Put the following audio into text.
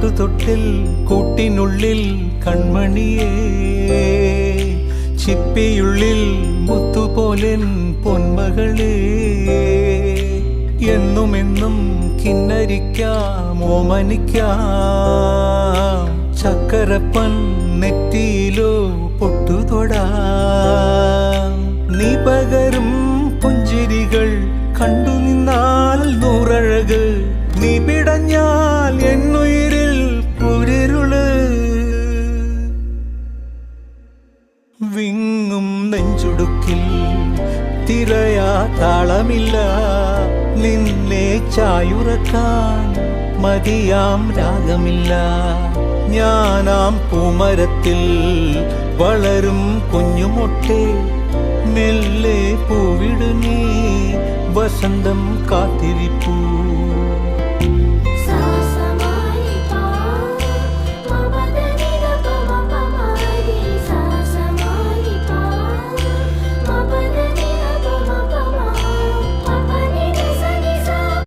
പാട്ടുതൊട്ടിൽ കൂട്ടിനുള്ളിൽ കൺമണിയേ, ചിപ്പിയുള്ളിൽ മുത്തുപോലെൻ പൊന്മകളേ. എന്നുമെന്നും കിന്നരിക്കാം ഓമനിക്കാം, ചക്കരപ്പൻ നെറ്റിയിലോ പൊട്ടുതൊടാം. നീ പകരും പുഞ്ചിരികൾ കണ്ടു നിന്നാൽ നൂറഴക്, നീ പിടഞ്ഞാൽ എന്നുയിരിൽ കുരിരുള്. വിങ്ങും നെഞ്ചുടുക്കിൽ തിരയാ താളമില്ല, നിന്നെ ചായുറക്കാൻ മതിയാം രാഗമില്ല. ഞാനാം പൂമരത്തിൽ വളരും കുഞ്ഞുമൊട്ടെ, മെല്ലെ പൂവിടു നീ വസന്തം കാത്തിരി.